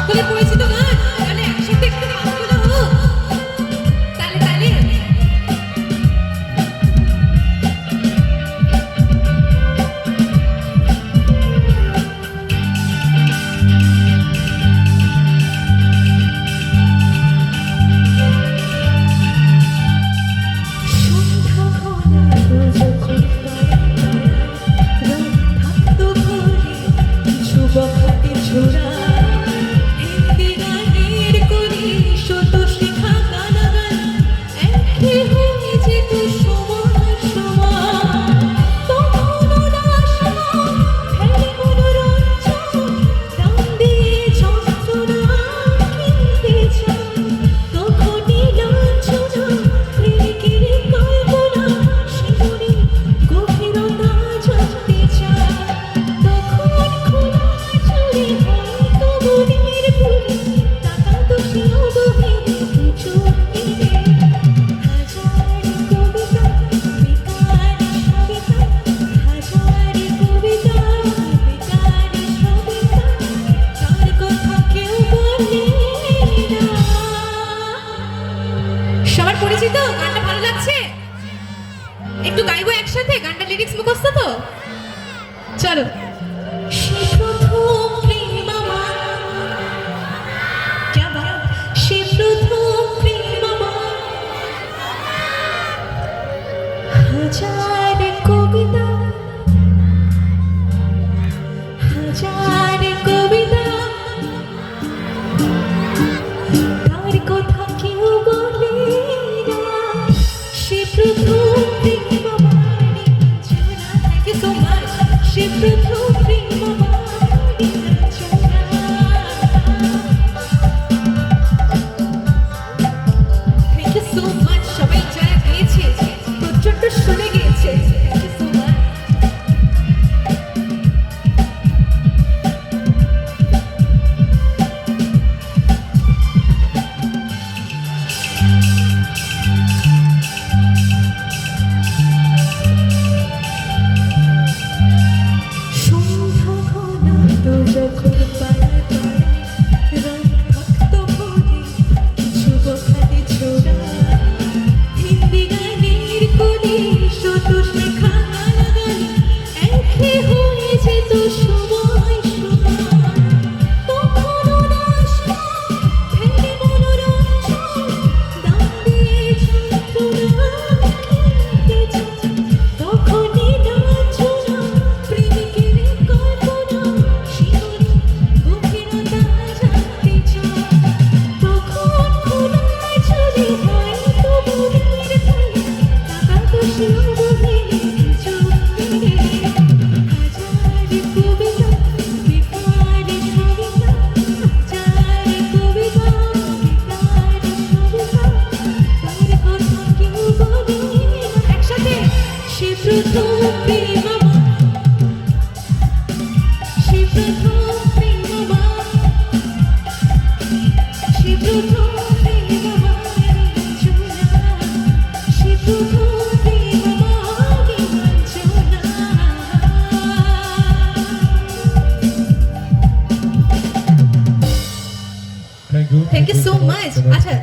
সকলে পরিচিত গান, তাহলে একসাথে একটু হাত তোলা হোক। তালে তালে সবার পরিচিত গানটা ভালো লাগছে? একটু গাইবো একসাথে, গানটা লিরিক্স মুখস্থ তো? চলো। হাজার কবিতা হাজার কবিতা তার কথা কেউ বলে না, সে প্রথম প্রেম আমারই রচনা। Thank you so much. সে প্রথম প্রেম আমারই রচনা। থ্যাংক ইউ সো মাচ সবাই যারা গিয়েছে, প্রচন্ড শুনে গিয়েছে। Thank you so much. Thank you so much. আচ্ছা